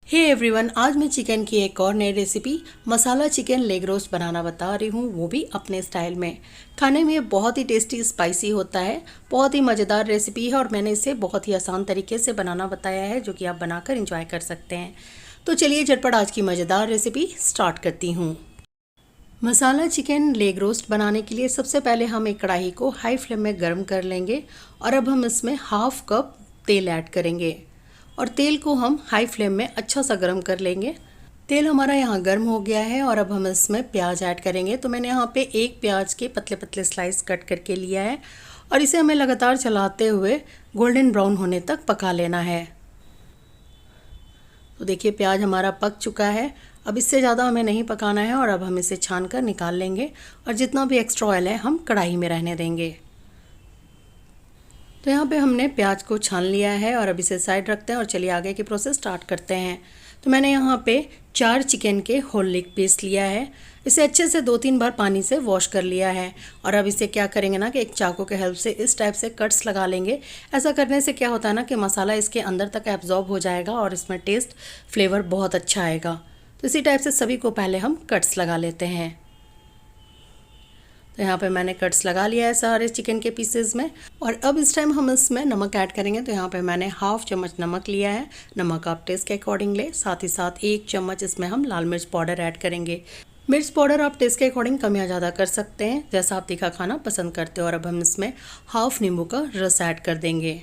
Hey everyone, आज मैं chicken की एक और नई रेसिपी मसाला चिकन लेग रोस्ट बनाना बता रही हूँ, वो भी अपने स्टाइल में। खाने में बहुत ही टेस्टी स्पाइसी होता है, बहुत ही मज़ेदार रेसिपी है और मैंने इसे बहुत ही आसान तरीके से बनाना बताया है, जो कि आप बनाकर एंजॉय कर सकते हैं। तो चलिए झटपट आज की मज़ेदार रेसिपी स्टार्ट करती हूँ। मसाला चिकन लेग रोस्ट बनाने के लिए सबसे पहले हम एक कढ़ाई को हाई फ्लेम में गर्म कर लेंगे और अब हम इसमें हाफ कप तेल ऐड करेंगे और तेल को हम हाई फ्लेम में अच्छा सा गर्म कर लेंगे। तेल हमारा यहाँ गर्म हो गया है और अब हम इसमें प्याज ऐड करेंगे। तो मैंने यहाँ पे एक प्याज के पतले पतले स्लाइस कट करके लिया है और इसे हमें लगातार चलाते हुए गोल्डन ब्राउन होने तक पका लेना है। तो देखिए प्याज हमारा पक चुका है, अब इससे ज़्यादा हमें नहीं पकाना है और अब हम इसे छान कर निकाल लेंगे और जितना भी एक्स्ट्रा ऑयल है हम कढ़ाई में रहने देंगे। तो यहाँ पे हमने प्याज को छान लिया है और अब इसे साइड रखते हैं और चलिए आगे की प्रोसेस स्टार्ट करते हैं। तो मैंने यहाँ पे 4 चिकन के होल लेग पीस लिया है, इसे अच्छे से 2-3 बार पानी से वॉश कर लिया है और अब इसे क्या करेंगे ना कि एक चाकू के हेल्प से इस टाइप से कट्स लगा लेंगे। ऐसा करने से क्या होता है ना कि मसाला इसके अंदर तक एब्जॉर्ब हो जाएगा और इसमें टेस्ट फ्लेवर बहुत अच्छा आएगा। तो इसी टाइप से सभी को पहले हम कट्स लगा लेते हैं। तो यहाँ पे मैंने कट्स लगा लिया है सारे चिकन के पीसेस में और अब इस टाइम हम इसमें नमक ऐड करेंगे। तो यहाँ पे मैंने हाफ चम्मच नमक लिया है, नमक आप टेस्ट के अकॉर्डिंग ले। साथ ही साथ 1 चम्मच इसमें हम लाल मिर्च पाउडर ऐड करेंगे। मिर्च पाउडर आप टेस्ट के अकॉर्डिंग कम या ज़्यादा कर सकते हैं, जैसा आप तीखा खाना पसंद करते हो। और अब हम इसमें हाफ नींबू का रस ऐड कर देंगे।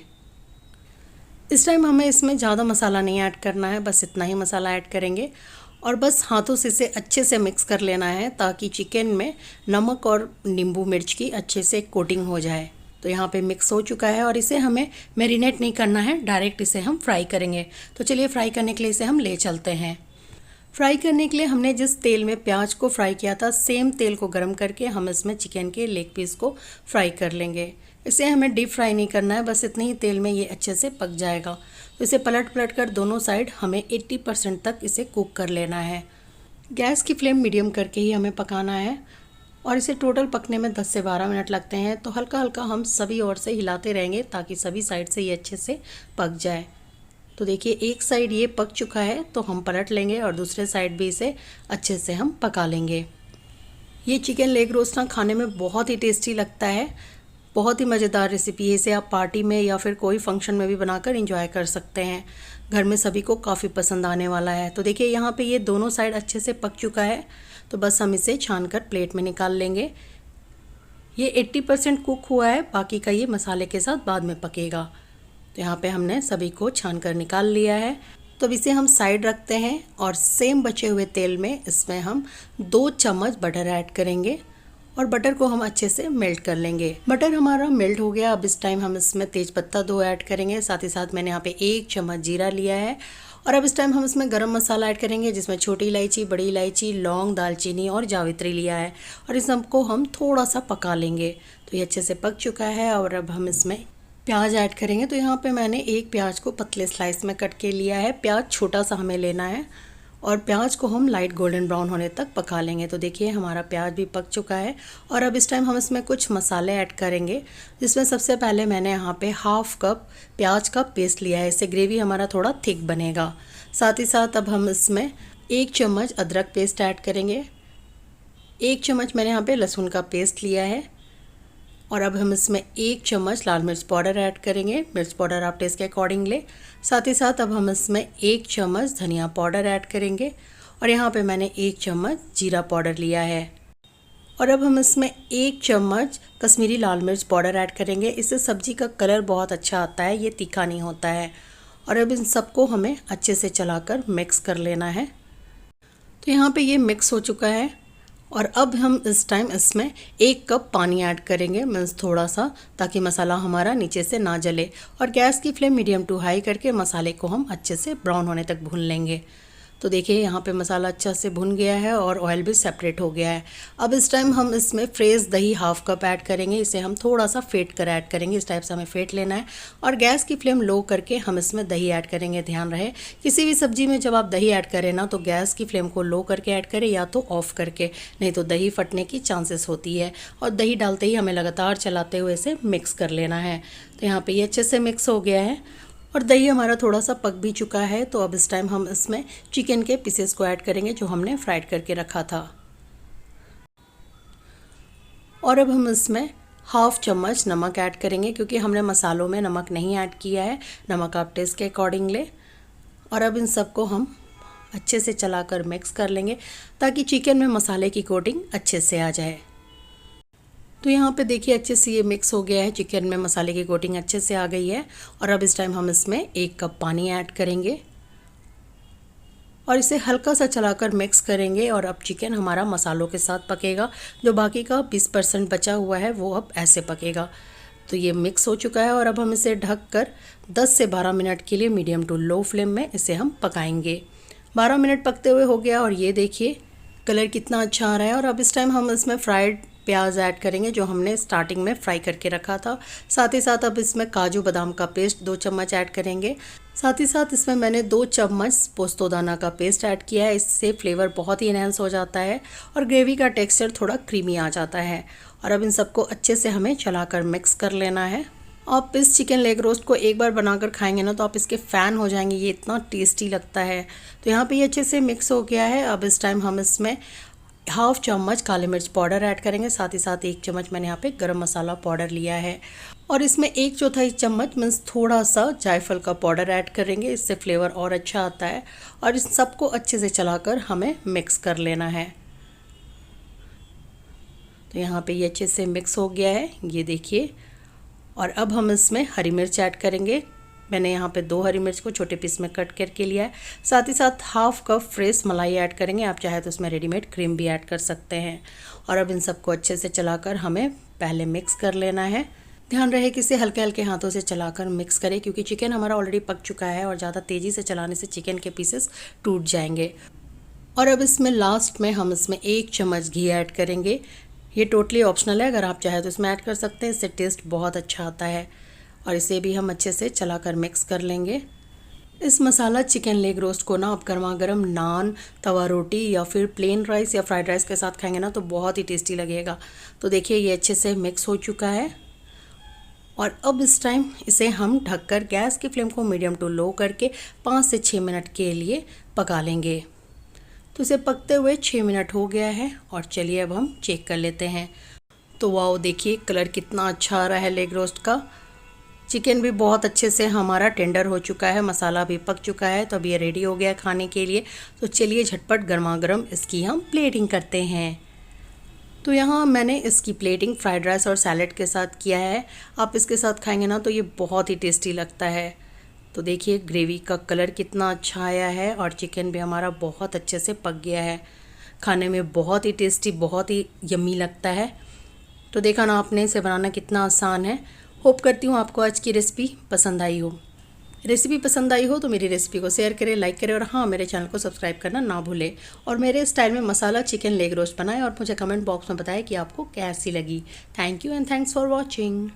इस टाइम हमें इसमें ज़्यादा मसाला नहीं ऐड करना है, बस इतना ही मसाला ऐड करेंगे और बस हाथों से इसे अच्छे से मिक्स कर लेना है ताकि चिकन में नमक और नींबू मिर्च की अच्छे से कोटिंग हो जाए। तो यहाँ पे मिक्स हो चुका है और इसे हमें मैरिनेट नहीं करना है, डायरेक्ट इसे हम फ्राई करेंगे। तो चलिए फ्राई करने के लिए इसे हम ले चलते हैं। फ्राई करने के लिए हमने जिस तेल में प्याज को फ्राई किया था, सेम तेल को गर्म करके हम इसमें चिकन के लेग पीस को फ्राई कर लेंगे। इसे हमें डीप फ्राई नहीं करना है, बस इतने ही तेल में ये अच्छे से पक जाएगा। तो इसे पलट पलट कर दोनों साइड हमें 80% तक इसे कुक कर लेना है। गैस की फ्लेम मीडियम करके ही हमें पकाना है और इसे टोटल पकने में 10 से 12 मिनट लगते हैं। तो हल्का हल्का हम सभी ओर से हिलाते रहेंगे ताकि सभी साइड से ये अच्छे से पक जाए। तो देखिए एक साइड ये पक चुका है तो हम पलट लेंगे और दूसरे साइड भी इसे अच्छे से हम पका लेंगे। ये चिकन लेग रोस्ट ना खाने में बहुत ही टेस्टी लगता है, बहुत ही मज़ेदार रेसिपी है। इसे आप पार्टी में या फिर कोई फंक्शन में भी बनाकर एंजॉय कर सकते हैं, घर में सभी को काफ़ी पसंद आने वाला है। तो देखिए यहाँ पे ये दोनों साइड अच्छे से पक चुका है, तो बस हम इसे छानकर प्लेट में निकाल लेंगे। ये 80% कुक हुआ है, बाकी का ये मसाले के साथ बाद में पकेगा। तो यहाँ पे हमने सभी को छानकर निकाल लिया है। तो अब इसे हम साइड रखते हैं और सेम बचे हुए तेल में इसमें हम 2 चम्मच बटर ऐड करेंगे और बटर को हम अच्छे से मेल्ट कर लेंगे। बटर हमारा मेल्ट हो गया। अब इस टाइम हम इसमें तेज़पत्ता 2 ऐड करेंगे। साथ ही साथ मैंने यहाँ पे 1 चम्मच जीरा लिया है और अब इस टाइम हम इसमें गरम मसाला ऐड करेंगे, जिसमें छोटी इलायची, बड़ी इलायची, लौंग, दालचीनी और जावित्री लिया है और इस सबको हम थोड़ा सा पका लेंगे। तो ये अच्छे से पक चुका है और अब हम इसमें प्याज ऐड करेंगे। तो यहाँ पे मैंने एक प्याज को पतले स्लाइस में कट के लिया है। प्याज छोटा सा हमें लेना है और प्याज को हम लाइट गोल्डन ब्राउन होने तक पका लेंगे। तो देखिए हमारा प्याज भी पक चुका है और अब इस टाइम हम इसमें कुछ मसाले ऐड करेंगे, जिसमें सबसे पहले मैंने यहाँ पे हाफ कप प्याज का पेस्ट लिया है, इससे ग्रेवी हमारा थोड़ा थिक बनेगा। साथ ही साथ अब हम इसमें 1 चम्मच अदरक पेस्ट ऐड करेंगे, 1 चम्मच मैंने यहाँ पे लहसुन का पेस्ट लिया है और अब हम इसमें 1 चम्मच लाल मिर्च पाउडर ऐड करेंगे। मिर्च पाउडर आप टेस्ट के अकॉर्डिंग ले। साथ ही साथ अब हम इसमें 1 चम्मच धनिया पाउडर ऐड करेंगे और यहाँ पे मैंने 1 चम्मच जीरा पाउडर लिया है और अब हम इसमें 1 चम्मच कश्मीरी लाल मिर्च पाउडर ऐड करेंगे। इससे सब्जी का कलर बहुत अच्छा आता है, ये तीखा नहीं होता है। और अब इन सबको हमें अच्छे से चलाकर मिक्स कर लेना है। तो यहाँ पे ये मिक्स हो चुका है और अब हम इस टाइम इसमें 1 कप पानी ऐड करेंगे, मीन्स थोड़ा सा, ताकि मसाला हमारा नीचे से ना जले। और गैस की फ्लेम मीडियम टू हाई करके मसाले को हम अच्छे से ब्राउन होने तक भून लेंगे। तो देखिए यहाँ पे मसाला अच्छा से भुन गया है और ऑयल भी सेपरेट हो गया है। अब इस टाइम हम इसमें फ्रेश दही हाफ कप ऐड करेंगे, इसे हम थोड़ा सा फेंट कर ऐड करेंगे। इस टाइप से हमें फेंट लेना है और गैस की फ्लेम लो करके हम इसमें दही ऐड करेंगे। ध्यान रहे किसी भी सब्जी में जब आप दही ऐड करें ना, तो गैस की फ्लेम को लो करके ऐड करें या तो ऑफ करके, नहीं तो दही फटने की चांसेस होती है। और दही डालते ही हमें लगातार चलाते हुए इसे मिक्स कर लेना है। तो यहाँ पर ये अच्छे से मिक्स हो गया है और दही हमारा थोड़ा सा पक भी चुका है, तो अब इस टाइम हम इसमें चिकन के पीसेस को ऐड करेंगे जो हमने फ्राइड करके रखा था। और अब हम इसमें हाफ चम्मच नमक ऐड करेंगे क्योंकि हमने मसालों में नमक नहीं ऐड किया है, नमक आप टेस्ट के अकॉर्डिंग ले। और अब इन सबको हम अच्छे से चलाकर मिक्स कर लेंगे ताकि चिकन में मसाले की कोटिंग अच्छे से आ जाए। तो यहाँ पे देखिए अच्छे से ये मिक्स हो गया है, चिकन में मसाले की कोटिंग अच्छे से आ गई है। और अब इस टाइम हम इसमें 1 कप पानी ऐड करेंगे और इसे हल्का सा चलाकर मिक्स करेंगे। और अब चिकन हमारा मसालों के साथ पकेगा, जो बाकी का 20% बचा हुआ है वो अब ऐसे पकेगा। तो ये मिक्स हो चुका है और अब हम इसे ढककर 10 से 12 मिनट के लिए मीडियम टू लो फ्लेम में इसे हम पकाएंगे। 12 मिनट पकते हुए हो गया और ये देखिए कलर कितना अच्छा आ रहा है। और अब इस टाइम हम इसमें फ्राइड प्याज ऐड करेंगे जो हमने स्टार्टिंग में फ्राई करके रखा था। साथ ही साथ अब इसमें काजू बादाम का पेस्ट 2 चम्मच ऐड करेंगे। साथ ही साथ इसमें मैंने 2 चम्मच पोस्तो दाना का पेस्ट ऐड किया है, इससे फ्लेवर बहुत ही इनहेंस हो जाता है और ग्रेवी का टेक्सचर थोड़ा क्रीमी आ जाता है। और अब इन सबको अच्छे से हमें चलाकर मिक्स कर लेना है। आप इस चिकन लेग रोस्ट को एक बार बनाकर खाएंगे ना तो आप इसके फ़ैन हो जाएंगे, ये इतना टेस्टी लगता है। तो यहाँ पे ये अच्छे से मिक्स हो गया है। अब इस टाइम हम इसमें हाफ चम्मच काली मिर्च पाउडर ऐड करेंगे। साथ ही साथ 1 चम्मच मैंने यहाँ पे गरम मसाला पाउडर लिया है और इसमें 1/4 चम्मच मीन्स थोड़ा सा जायफल का पाउडर ऐड करेंगे, इससे फ्लेवर और अच्छा आता है। और इस सबको अच्छे से चलाकर हमें मिक्स कर लेना है। तो यहाँ पे ये अच्छे से मिक्स हो गया है, ये देखिए। और अब हम इसमें हरी मिर्च ऐड करेंगे। मैंने यहाँ पे 2 हरी मिर्च को छोटे पीस में कट करके लिया है। साथ ही साथ हाफ कप फ्रेश मलाई ऐड करेंगे, आप चाहे तो उसमें रेडीमेड क्रीम भी ऐड कर सकते हैं। और अब इन सबको अच्छे से चलाकर हमें पहले मिक्स कर लेना है। ध्यान रहे कि इसे हल्के हल्के हाथों से चलाकर मिक्स करें क्योंकि चिकन हमारा ऑलरेडी पक चुका है और ज़्यादा तेज़ी से चलाने से चिकन के पीसेस टूट जाएंगे। और अब इसमें लास्ट में हम इसमें 1 चम्मच घी ऐड करेंगे। ये टोटली ऑप्शनल है, अगर आप चाहें तो इसमें ऐड कर सकते हैं, इससे टेस्ट बहुत अच्छा आता है। और इसे भी हम अच्छे से चलाकर मिक्स कर लेंगे। इस मसाला चिकन लेग रोस्ट को ना आप गर्मा गर्म नान, तवा रोटी या फिर प्लेन राइस या फ्राइड राइस के साथ खाएंगे ना तो बहुत ही टेस्टी लगेगा। तो देखिए ये अच्छे से मिक्स हो चुका है। और अब इस टाइम इसे हम ढककर गैस की फ्लेम को मीडियम टू लो करके 5 से 6 मिनट के लिए पका लेंगे। तो इसे पकते हुए 6 मिनट हो गया है और चलिए अब हम चेक कर लेते हैं। तो वाओ देखिए कलर कितना अच्छा आ रहा है लेग रोस्ट का। चिकन भी बहुत अच्छे से हमारा टेंडर हो चुका है, मसाला भी पक चुका है। तो अब ये रेडी हो गया है खाने के लिए। तो चलिए झटपट गर्मा गर्म इसकी हम प्लेटिंग करते हैं। तो यहाँ मैंने इसकी प्लेटिंग फ्राइड राइस और सैलेड के साथ किया है। आप इसके साथ खाएंगे ना तो ये बहुत ही टेस्टी लगता है। तो देखिए ग्रेवी का कलर कितना अच्छा आया है और चिकन भी हमारा बहुत अच्छे से पक गया है। खाने में बहुत ही टेस्टी, बहुत ही यम्मी लगता है। तो देखा ना आपने, इसे बनाना कितना आसान है। होप करती हूँ आपको आज की रेसिपी पसंद आई हो। रेसिपी पसंद आई हो तो मेरी रेसिपी को शेयर करें, लाइक करें और हाँ मेरे चैनल को सब्सक्राइब करना ना भूलें। और मेरे स्टाइल में मसाला चिकन लेग रोस्ट बनाएं और मुझे कमेंट बॉक्स में बताएं कि आपको कैसी लगी। Thank you and thanks for watching.